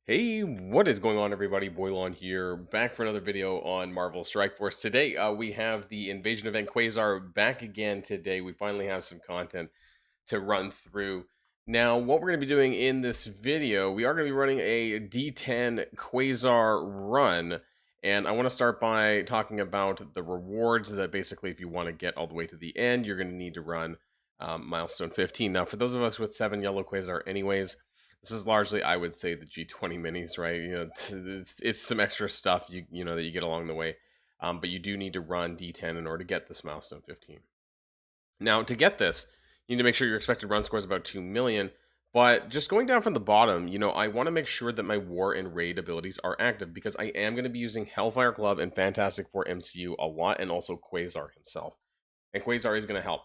Hey, what is going on, everybody? Boilon here, back for another video on Marvel Strike Force. Today, we have the Invasion event Quasar back again today. We finally have some content to run through. Now, what we're going to be doing in this video, we are going to be running a D10 Quasar run. And I want to start by talking about the rewards that basically, if you want to get all the way to the end, you're going to need to run Milestone 15. Now, for those of us with 7 yellow Quasar anyways, this is largely, I would say, the G20 minis, right? It's some extra stuff you know that you get along the way, but you do need to run D10 in order to get this milestone 15. Now, to get this, you need to make sure your expected run score is about 2 million. But just going down from the bottom, I want to make sure that my War and Raid abilities are active because I am going to be using Hellfire Club and Fantastic Four MCU a lot, and also Quasar himself. And Quasar is going to help.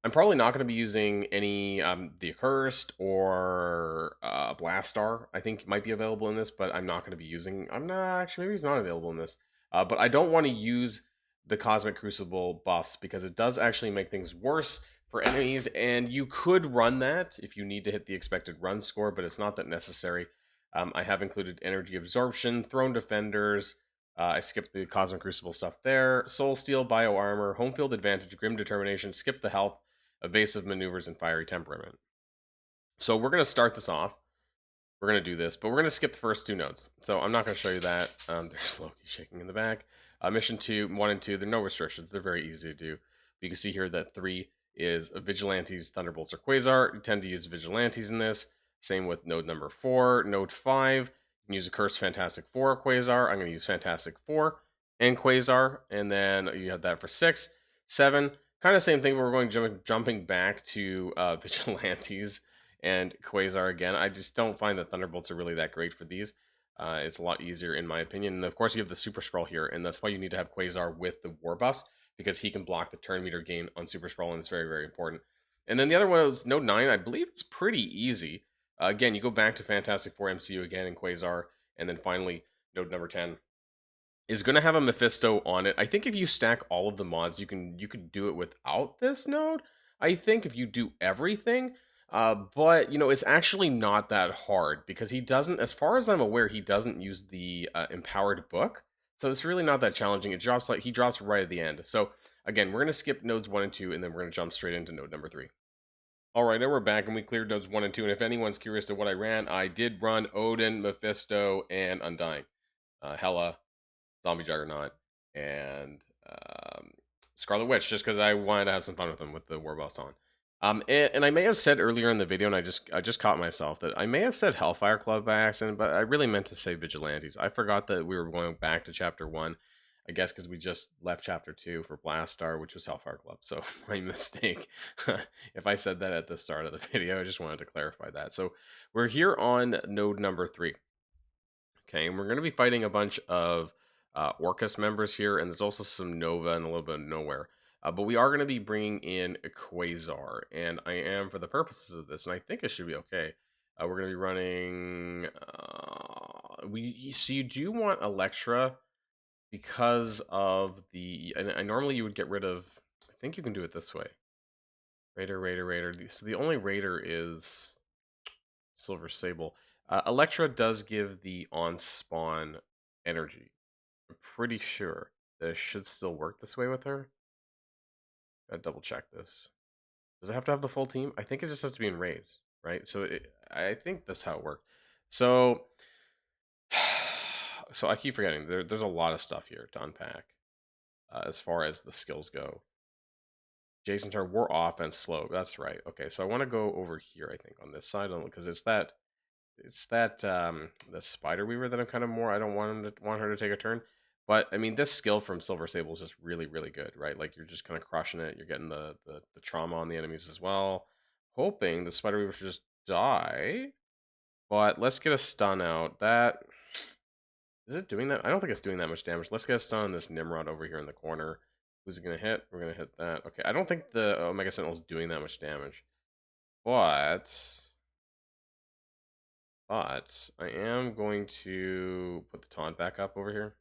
I'm probably not going to be using any the Accursed or Blastar. I think might be available in this, but I'm not going to be using. I'm not actually. Maybe he's not available in this. But I don't want to use the Cosmic Crucible buffs because it does actually make things worse for enemies, and you could run that if you need to hit the expected run score, but it's not that necessary. I have included Energy Absorption, Throne Defenders. I skipped the Cosmic Crucible stuff there. Soul Steel, Bio Armor, Home Field Advantage, Grim Determination, skip the health, Evasive Maneuvers, and Fiery Temperament. So we're going to start this off. We're going to do this, but we're going to skip the first two nodes. So I'm not going to show you that. There's Loki shaking in the back. Mission 2, 1 and 2, there are no restrictions. They're very easy to do. You can see here that 3 is Vigilantes, Thunderbolts, or Quasar. You tend to use Vigilantes in this. Same with node number 4. Node 5, you can use a Cursed Fantastic Four or Quasar. I'm going to use Fantastic Four and Quasar. And then you have that for 6. 7, kind of same thing. We're going jumping back to Vigilantes and Quasar again. I just don't find that Thunderbolts are really that great for these. It's a lot easier in my opinion. And of course you have the Super Scroll here, and that's why you need to have Quasar with the War buffs, because he can block the turn meter gain on Super Scroll, and it's very, very important. And then the other one was Node 9. I believe it's pretty easy. Again, you go back to Fantastic Four MCU again in Quasar, and then finally Node number 10 is going to have a Mephisto on it. I think if you stack all of the mods, you could do it without this node. I think if you do everything, but it's actually not that hard because he doesn't, as far as I'm aware, he doesn't use the empowered book, so it's really not that challenging. It drops he drops right at the end. So again, we're gonna skip nodes 1 and 2, and then we're gonna jump straight into node number 3. All right, and we're back, and we cleared nodes 1 and 2. And if anyone's curious to what I ran, I did run Odin, Mephisto, and Undying, Hela, Zombie Juggernaut, and Scarlet Witch, just because I wanted to have some fun with them with the War Boss on. And I may have said earlier in the video, and I just caught myself that I may have said Hellfire Club by accident, but I really meant to say Vigilantes. I forgot that we were going back to Chapter 1, I guess because we just left Chapter 2 for Blastar, which was Hellfire Club. So my mistake. If I said that at the start of the video, I just wanted to clarify that. So we're here on node number 3. Okay, and we're going to be fighting a bunch of Orcus members here, and there's also some Nova and a little bit of Nowhere. But we are going to be bringing in a Quasar, and I am, for the purposes of this, and I think it should be okay. We're going to be running. So you do want Electra because of the. And normally you would get rid of. I think you can do it this way. Raider. So the only Raider is Silver Sable. Electra does give the on spawn energy. I'm pretty sure that it should still work this way with her. Gotta double check this. Does it have to have the full team? I think it just has to be in raids, right? So I think that's how it worked. So, so I keep forgetting. There's a lot of stuff here to unpack as far as the skills go. Jason turn war offense slow. That's right. Okay, so I want to go over here. I think on this side, because it's that the Spider Weaver that I'm kind of more. I don't want her to take a turn. But I mean, this skill from Silver Sable is just really, really good, right? Like you're just kind of crushing it. You're getting the trauma on the enemies as well. Hoping the Spider Weaver should just die. But let's get a stun out. That is it doing that? I don't think it's doing that much damage. Let's get a stun on this Nimrod over here in the corner. Who's it gonna hit? We're gonna hit that. Okay, I don't think the Omega Sentinel is doing that much damage. But I am going to put the taunt back up over here.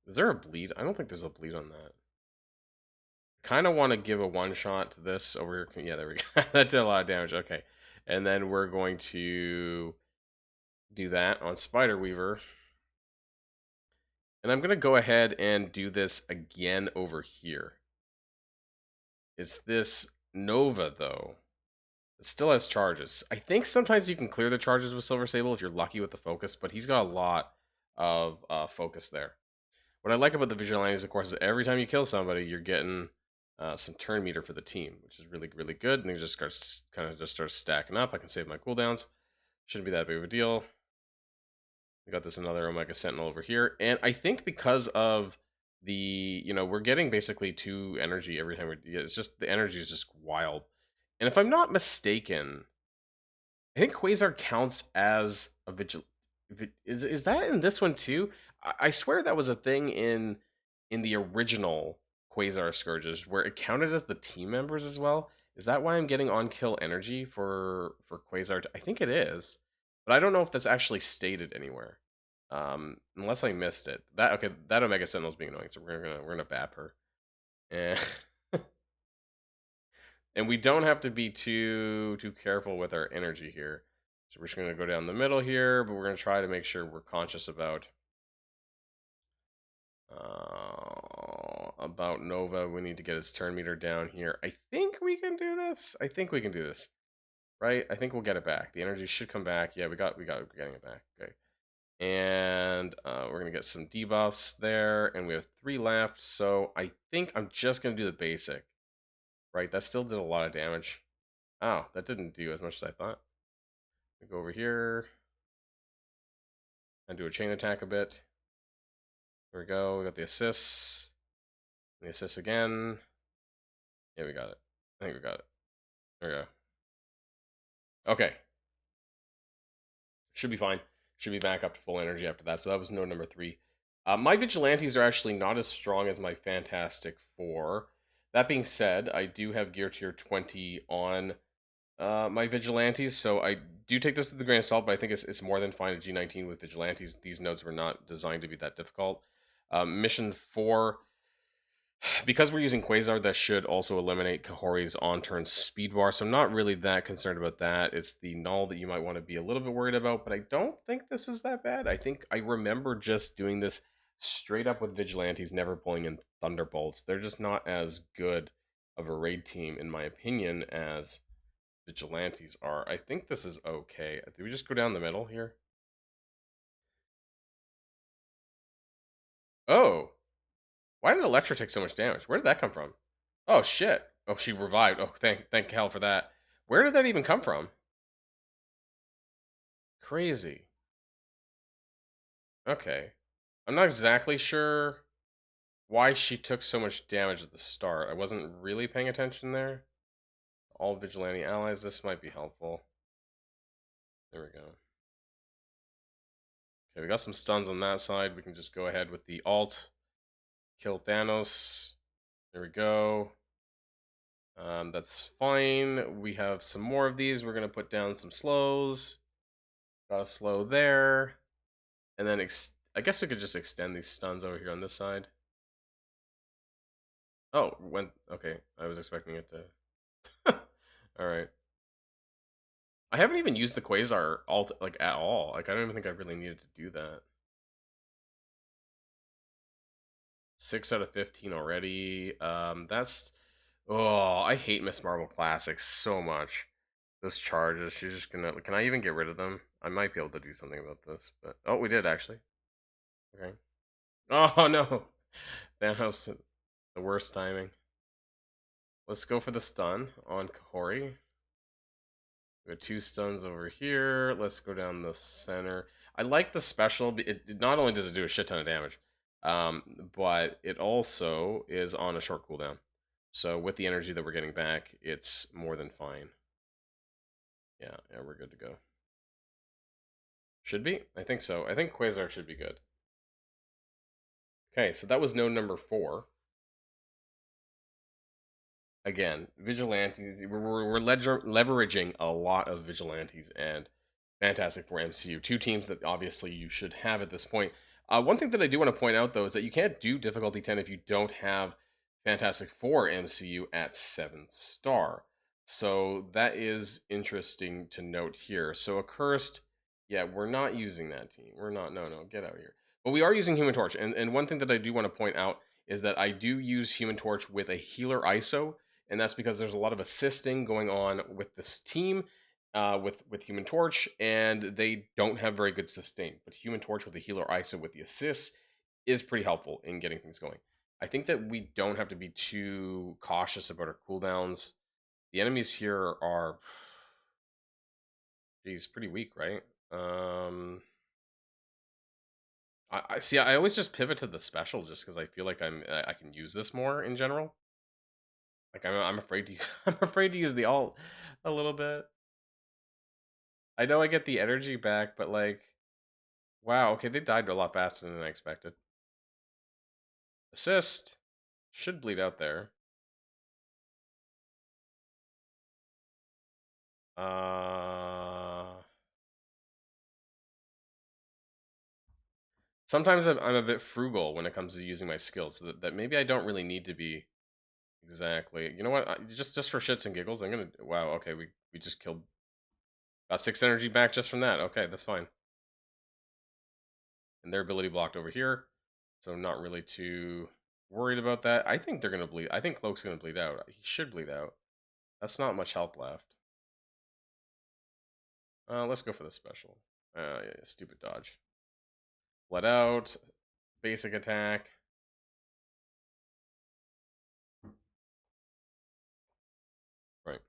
Is there a bleed? I don't think there's a bleed on that. Kind of want to give a one shot to this over here. Yeah, there we go. That did a lot of damage. Okay. And then we're going to Do that on Spider Weaver. And I'm going to go ahead and do this again over here. It's this Nova, though. It still has charges. I think sometimes you can clear the charges with Silver Sable if you're lucky with the focus, but he's got a lot of focus there. What I like about the Vigilantes, of course, is every time you kill somebody, you're getting some turn meter for the team, which is really, really good. And they just start stacking up. I can save my cooldowns. Shouldn't be that big of a deal. We got this another Omega Sentinel over here. And I think because of the, we're getting basically 2 energy every time it's just, the energy is just wild. And if I'm not mistaken, I think Quasar counts as a vigil. Is that in this one too? I swear that was a thing in the original Quasar Scourges where it counted as the team members as well. Is that why I'm getting on kill energy for Quasar? I think it is, but I don't know if that's actually stated anywhere. Unless I missed it. That Omega Sentinel's being annoying, so we're gonna bap her, and and we don't have to be too careful with our energy here. So we're just gonna go down the middle here, but we're gonna try to make sure we're conscious about Nova. We need to get his turn meter down here. I think we can do this. I think we can do this, right? I think we'll get it back. The energy should come back. Yeah, we're getting it back. Okay. And we're gonna get some debuffs there, and we have 3 left. So I think I'm just gonna do the basic, right? That still did a lot of damage. Oh, that didn't do as much as I thought. We go over here and do a chain attack a bit. There we go. We got the assists. And the assists again. Yeah, we got it. I think we got it. There we go. Okay. Should be fine. Should be back up to full energy after that. So that was node number 3. My Vigilantes are actually not as strong as my Fantastic Four. That being said, I do have Gear Tier 20 on my Vigilantes, so I do take this with a grain of salt, but I think it's more than fine at G19 with Vigilantes. These nodes were not designed to be that difficult. Mission 4, because we're using Quasar, that should also eliminate Kahori's on-turn speed bar, so I'm not really that concerned about that. It's the null that you might want to be a little bit worried about, but I don't think this is that bad. I think I remember just doing this straight up with Vigilantes, never pulling in Thunderbolts. They're just not as good of a raid team, in my opinion, as Vigilantes are. I think this is okay. Do we just go down the middle here? Oh, why did Electra take so much damage? Where did that come from? Oh shit. Oh, she revived. Oh, thank hell for that. Where did that even come from? Crazy. Okay. I'm not exactly sure why she took so much damage at the start. I wasn't really paying attention there. All vigilante allies. This might be helpful. There we go. Okay, we got some stuns on that side. We can just go ahead with the alt. Kill Thanos. There we go. That's fine. We have some more of these. We're going to put down some slows. Got a slow there. And then I guess we could just extend these stuns over here on this side. Oh, okay. I was expecting it to. Alright. I haven't even used the Quasar alt like at all. Like I don't even think I really needed to do that. 6 out of 15 already. That's I hate Miss Marvel Classics so much. Those charges, she's just gonna. Can I even get rid of them? I might be able to do something about this, but oh, we did actually. Okay. Oh no, Thanos, the worst timing. Let's go for the stun on Kahori. We have 2 stuns over here. Let's go down the center. I like the special. It not only does it do a shit ton of damage, but it also is on a short cooldown. So with the energy that we're getting back, it's more than fine. Yeah, we're good to go. Should be? I think so. I think Quasar should be good. Okay, so that was node number 4. Again, Vigilantes, we're leveraging a lot of Vigilantes and Fantastic Four MCU. 2 teams that obviously you should have at this point. One thing that I do want to point out, though, is that you can't do difficulty 10 if you don't have Fantastic Four MCU at 7-star. So that is interesting to note here. So Accursed Yeah, we're not using that team. We're not. No, no, get out of here. But we are using Human Torch, and one thing that I do want to point out is that I do use Human Torch with a healer ISO, and that's because there's a lot of assisting going on with this team, with Human Torch, and they don't have very good sustain. But Human Torch with a healer ISO with the assists is pretty helpful in getting things going. I think that we don't have to be too cautious about our cooldowns. The enemies here are, geez, pretty weak, right? Um, I see. I always just pivot to the special just because I feel like I can use this more in general. Like I'm afraid to use, I'm afraid to use the alt a little bit. I know I get the energy back, but like, wow, okay, they died a lot faster than I expected. Assist should bleed out there. Uh, Sometimes I'm a bit frugal when it comes to using my skills, so that maybe I don't really need to be exactly. You know what? Just for shits and giggles, I'm gonna. Wow. Okay, we just killed. Got 6 energy back just from that. Okay, that's fine. And their ability blocked over here, so not really too worried about that. I think they're gonna bleed. I think Cloak's gonna bleed out. He should bleed out. That's not much health left. Let's go for the special. Yeah, stupid dodge. Let out. Basic attack. Right.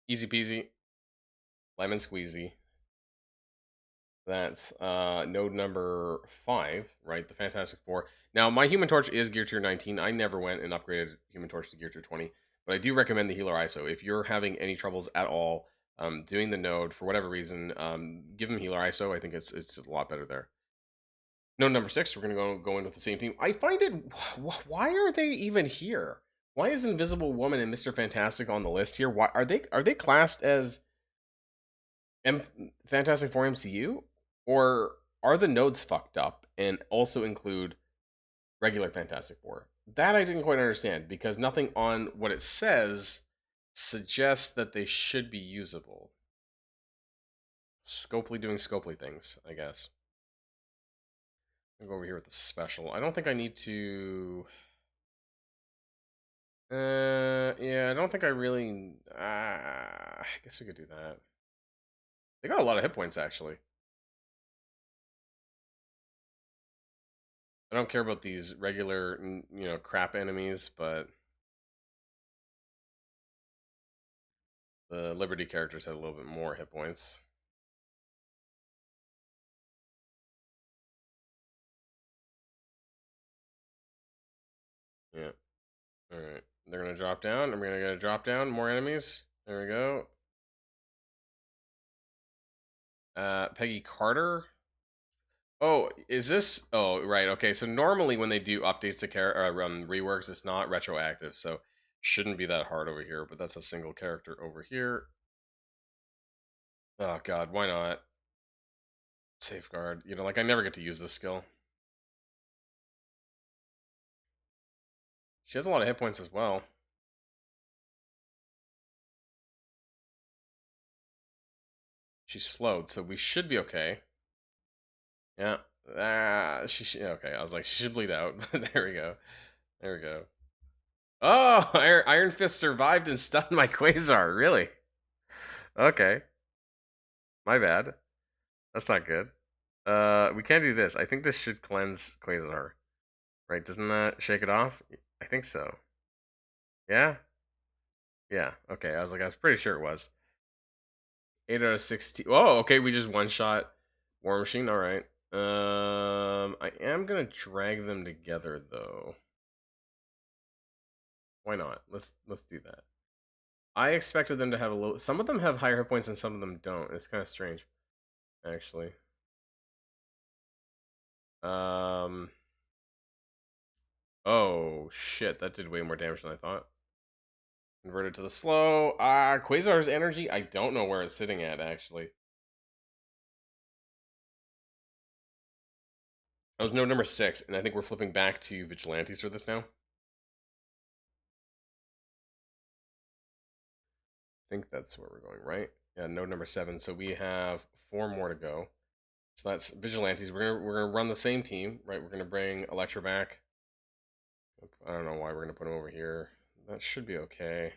Easy peasy. Lemon squeezy. That's node number 5, right? The Fantastic Four. Now, my Human Torch is Gear Tier 19. I never went and upgraded Human Torch to Gear Tier 20, but I do recommend the Healer ISO. If you're having any troubles at all doing the node for whatever reason, give them Healer ISO. I think it's a lot better there. Node number 6, we're going to go in with the same team. I find it, why are they even here? Why is Invisible Woman and Mr. Fantastic on the list here? Why are they classed as Fantastic Four MCU, or are the nodes fucked up and also include regular Fantastic Four? That I didn't quite understand because nothing on what it says suggests that they should be usable. Scopely doing Scopely things, I guess. I'll go over here with the special. I don't think I need to. Yeah, I don't think I really. I guess we could do that. They got a lot of hit points actually. I don't care about these regular, crap enemies, but the Liberty characters had a little bit more hit points. Yeah. All right. They're gonna drop down. I'm gonna get a drop down. More enemies. There we go. Peggy Carter. Oh, is this? Oh, right. Okay. So normally when they do updates to reworks, it's not retroactive, so shouldn't be that hard over here. But that's a single character over here. Oh God, why not? Safeguard. Like I never get to use this skill. She has a lot of hit points as well. She's slowed, so we should be okay. Yeah. Okay. I was like, she should bleed out. There we go. There we go. Oh, Iron Fist survived and stunned my Quasar. Really? Okay. My bad. That's not good. We can't do this. I think this should cleanse Quasar. Right? Doesn't that shake it off? I think so. Yeah? Yeah. Okay. I was pretty sure it was. 8 out of 16. Oh, okay. We just one shot War Machine. All right. I am gonna drag them together though. Why not? Let's do that. I expected them to have a little. Some of them have higher hit points and some of them don't. It's kind of strange, actually. Um. Oh shit! That did way more damage than I thought. Converted to the slow. Quasar's energy. I don't know where it's sitting at actually. That was node number 6, and I think we're flipping back to vigilantes for this now. I think that's where we're going, right? Yeah, node number 7. So we have 4 more to go. So that's Vigilantes. We're gonna run the same team, right? We're gonna bring Electra back. I don't know why we're gonna put him over here. That should be okay.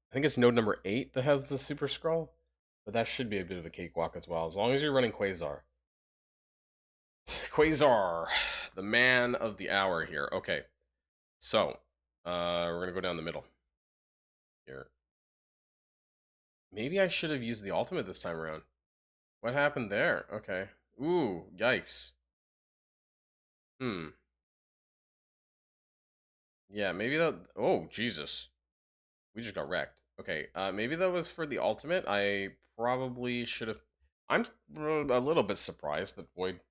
I think it's node number 8 that has the Super Scroll, but that should be a bit of a cakewalk as well, as long as you're running Quasar. Quasar, the man of the hour here. Okay, so we're gonna go down the middle here. Maybe I should have used the ultimate this time around. What happened there? Okay. Ooh, yikes. Hmm. Yeah, maybe that. Oh, Jesus. We just got wrecked. Okay, maybe that was for the ultimate. I probably should have. I'm a little bit surprised that Void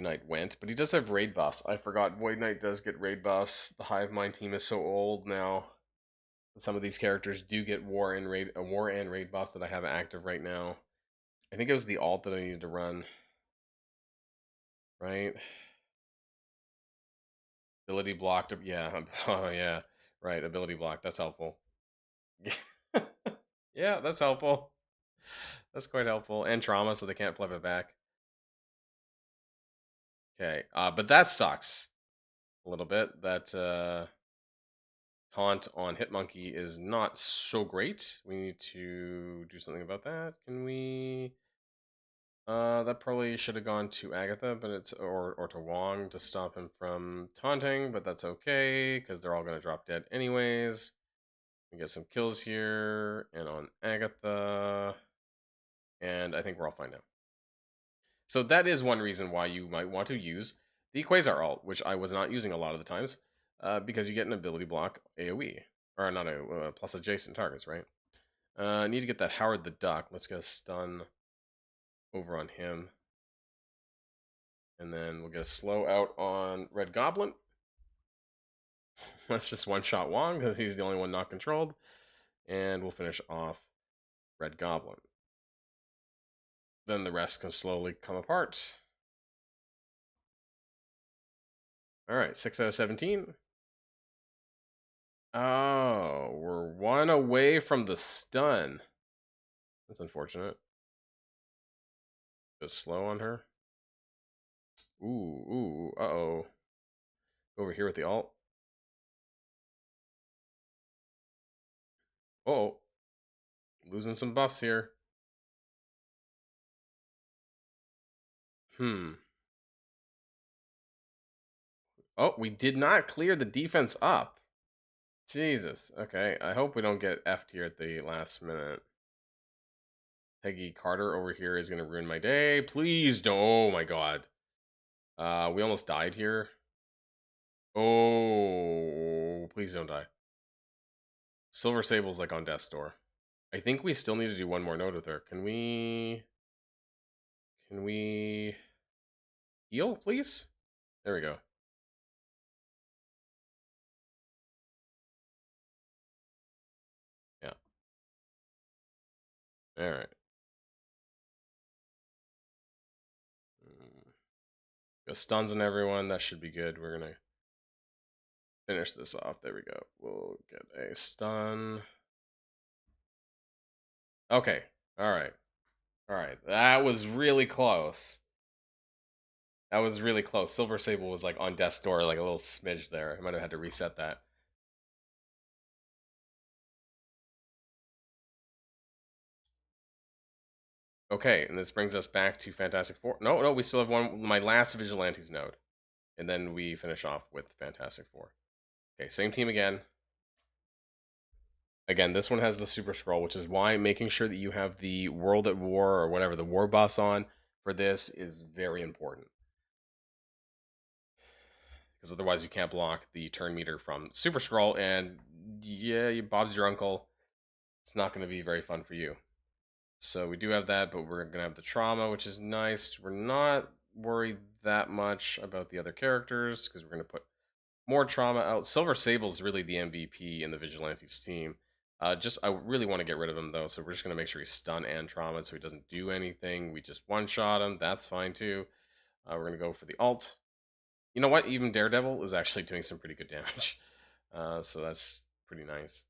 Knight went, but he does have raid buffs. I forgot Void Knight does get raid buffs. The Hive Mind team is so old now. Some of these characters do get war and raid buffs that I have active right now. I think it was the alt that I needed to run. Right? Ability blocked. Yeah. Oh yeah. Right. Ability block. That's helpful. Yeah, that's helpful. That's quite helpful. And trauma, so they can't flip it back. Okay. But that sucks a little bit. That taunt on Hitmonkey is not so great. We need to do something about that. Can we? That probably should have gone to Agatha, but it's or to Wong to stop him from taunting, but that's okay because they're all gonna drop dead anyways. We get some kills here and on Agatha, and I think we're all fine now. So that is one reason why you might want to use the Quasar ult, which I was not using a lot of the times, because you get an ability block AoE, or not a plus adjacent targets, right? I need to get that Howard the Duck. Let's get a stun over on him. And then we'll get a slow out on Red Goblin. Let's just one-shot Wong, because he's the only one not controlled. And we'll finish off Red Goblin. Then the rest can slowly come apart. Alright, 6 out of 17. Oh, we're 1 away from the stun. That's unfortunate. Just slow on her. Ooh, uh-oh. Over here with the ult. Oh, losing some buffs here. Oh, we did not clear the defense up. Jesus. Okay, I hope we don't get effed here at the last minute. Peggy Carter over here is going to ruin my day. Please don't. Oh my god. We almost died here. Oh, please don't die. Silver Sable's like on death's door. I think we still need to do one more node with her. Can we heal, please? There we go. Yeah. All right. Got stuns on everyone. That should be good. We're gonna finish this off. There we go. We'll get a stun. Okay. All right. All right. That was really close. That was really close. Silver Sable was like on death's door, like a little smidge there. I might have had to reset that. Okay, and this brings us back to Fantastic Four. No, we still have one. My last Vigilantes node, and then we finish off with Fantastic Four. Okay, same team again. Again, this one has the Super Scroll, which is why making sure that you have the World at War or whatever, the War Boss on for this is very important. Because otherwise you can't block the turn meter from Super Scroll, and yeah, Bob's your uncle. It's not going to be very fun for you. So we do have that, but we're going to have the trauma, which is nice. We're not worried that much about the other characters, because we're going to put more trauma out. Silver Sable is really the MVP in the Vigilantes team. I really want to get rid of him though, so we're just gonna make sure he's stun and trauma, so he doesn't do anything. We just one-shot him. That's fine too. We're gonna go for the ult. You know what? Even Daredevil is actually doing some pretty good damage. So that's pretty nice.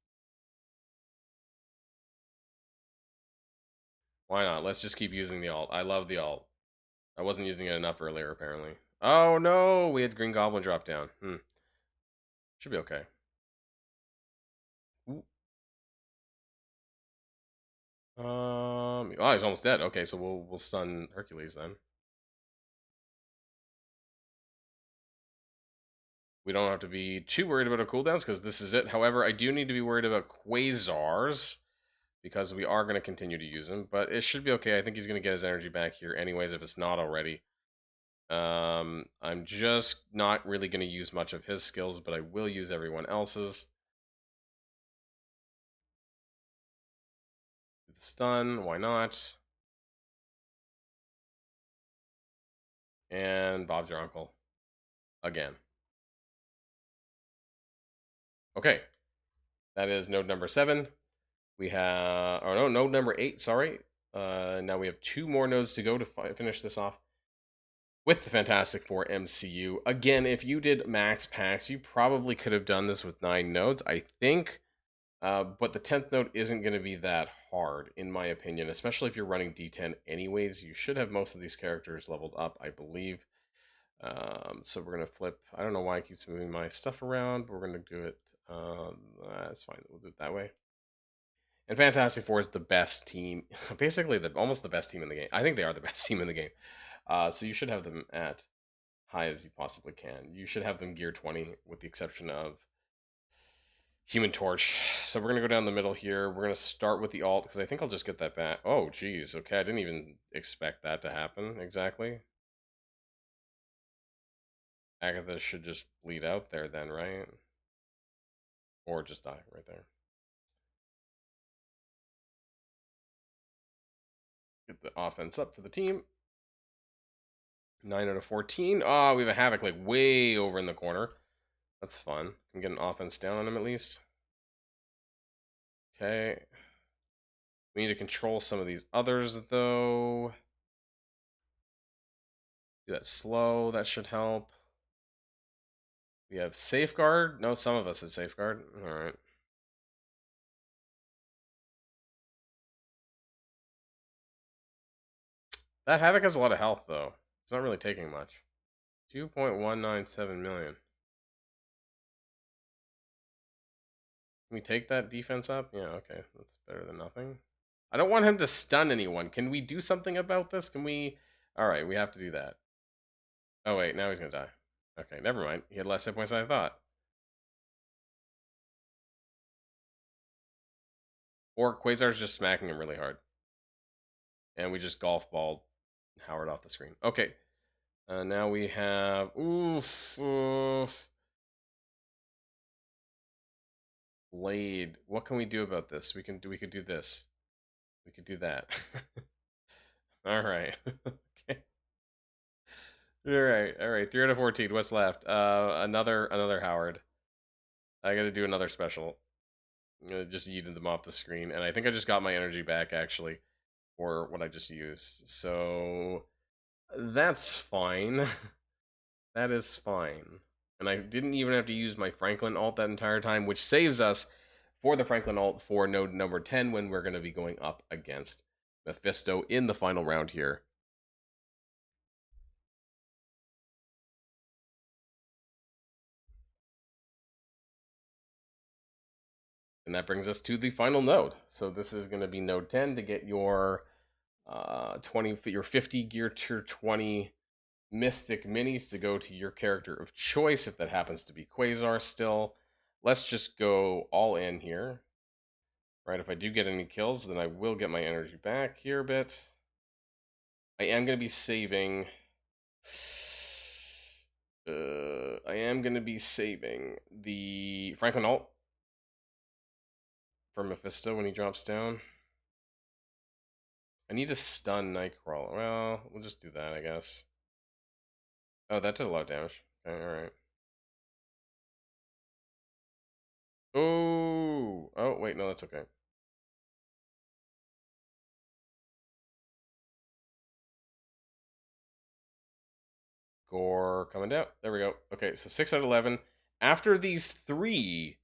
Why not? Let's just keep using the alt. I love the alt. I wasn't using it enough earlier, apparently. Oh no, we had Green Goblin drop down. Should be okay. Ooh. Oh, he's almost dead. Okay, so we'll stun Hercules then. We don't have to be too worried about our cooldowns because this is it. However, I do need to be worried about Quasars because we are going to continue to use him, but it should be okay. I think he's going to get his energy back here anyways if it's not already. I'm just not really going to use much of his skills, but I will use everyone else's. The stun, why not? And Bob's your uncle. Again. Okay. That is node number 7. We have, oh no, node number 8, sorry. Now we have 2 more nodes to go to finish this off with the Fantastic Four MCU. Again, if you did max packs, you probably could have done this with 9 nodes, I think. But the 10th node isn't going to be that hard, in my opinion, especially if you're running D10 anyways. You should have most of these characters leveled up, I believe. So we're going to flip. I don't know why it keeps moving my stuff around, but we're going to do it. That's fine. We'll do it that way. And Fantastic Four is the best team, basically almost the best team in the game. I think they are the best team in the game. So you should have them at high as you possibly can. You should have them gear 20, with the exception of Human Torch. So we're going to go down the middle here. We're going to start with the alt, because I think I'll just get that back. Oh, geez. Okay, I didn't even expect that to happen, exactly. Agatha should just bleed out there then, right? Or just die right there. Get the offense up for the team. 9 out of 14. Oh, we have a Havoc like way over in the corner. That's fun. Can get an offense down on him at least. Okay. We need to control some of these others, though. Do that slow. That should help. We have Safeguard. No, some of us have Safeguard. All right. That Havoc has a lot of health, though. It's not really taking much. 2.197 million. Can we take that defense up? Yeah, okay. That's better than nothing. I don't want him to stun anyone. Can we do something about this? Can we... Alright, we have to do that. Oh, wait. Now he's going to die. Okay, never mind. He had less hit points than I thought. Or Quasar's just smacking him really hard. And we just golf balled Howard off the screen. Okay. Now we have... Oof. Blade. What can we do about this? We could do this. We could do that. Alright. Okay. Alright. 3 out of 14. What's left? Another Howard. I gotta do another special. I'm gonna just yeeted them off the screen, and I think I just got my energy back, actually, for what I just used. So, that's fine. That is fine. And I didn't even have to use my Franklin alt that entire time, which saves us for the Franklin alt for node number 10 when we're going to be going up against Mephisto in the final round here. And that brings us to the final node. So this is going to be node 10 to get your 50 gear tier 20 Mystic minis to go to your character of choice, if that happens to be Quasar still. Let's just go all in here. Right, if I do get any kills, then I will get my energy back here a bit. I am going to be saving... I am going to be saving the Franklin ult for Mephisto when he drops down. I need to stun Nightcrawler. Well, we'll just do that, I guess. Oh, that did a lot of damage. Okay, alright. Oh, wait, no, that's okay. Gore coming down. There we go. Okay, so 6 out of 11. After these 3,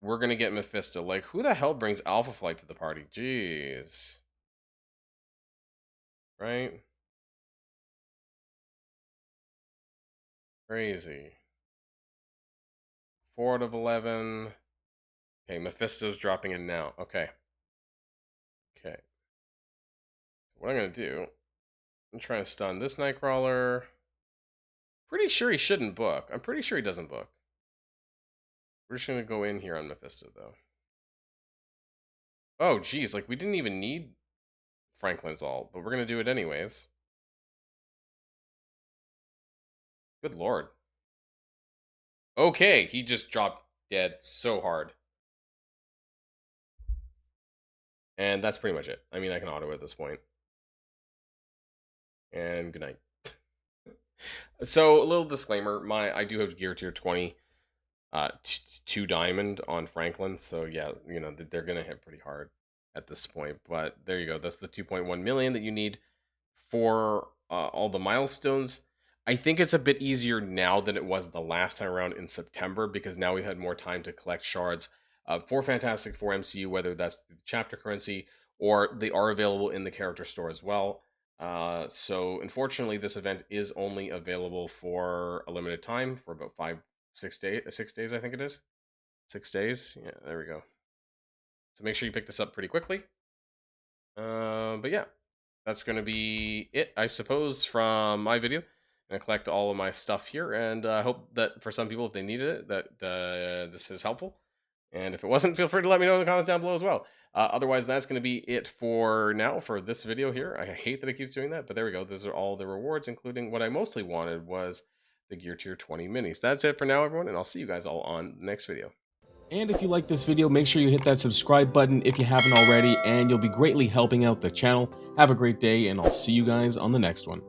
we're gonna get Mephisto. Like, who the hell brings Alpha Flight to the party? Jeez. Right? Crazy. 4 out of 11. Okay, Mephisto's dropping in now. Okay. Okay. What I'm gonna do, I'm trying to stun this Nightcrawler. Pretty sure he shouldn't book. I'm pretty sure he doesn't book. We're just gonna go in here on Mephisto, though. Oh, geez, like, we didn't even need Franklin's ult, but we're gonna do it anyways. Good lord. Okay, he just dropped dead so hard. And that's pretty much it. I mean, I can auto at this point. And good night. So, a little disclaimer, I do have gear tier 20, 2 diamond on Franklin, so yeah, you know, they're gonna hit pretty hard at this point. But there you go. That's the 2.1 million that you need for all the milestones. I think it's a bit easier now than it was the last time around in September, because now we've had more time to collect shards for Fantastic Four MCU, whether that's the chapter currency or they are available in the character store as well. So unfortunately, this event is only available for a limited time, for about 6 days, I think it is. 6 days. Yeah, there we go. So make sure you pick this up pretty quickly. But yeah, that's going to be it, I suppose, from my video. I'm going to collect all of my stuff here, and I hope that for some people, if they needed it, that this is helpful. And if it wasn't, feel free to let me know in the comments down below as well. Otherwise, that's going to be it for now for this video here. I hate that it keeps doing that, but there we go. Those are all the rewards, including what I mostly wanted was the Gear Tier 20 minis. That's it for now, everyone, and I'll see you guys all on the next video. And if you like this video, make sure you hit that subscribe button if you haven't already, and you'll be greatly helping out the channel. Have a great day, and I'll see you guys on the next one.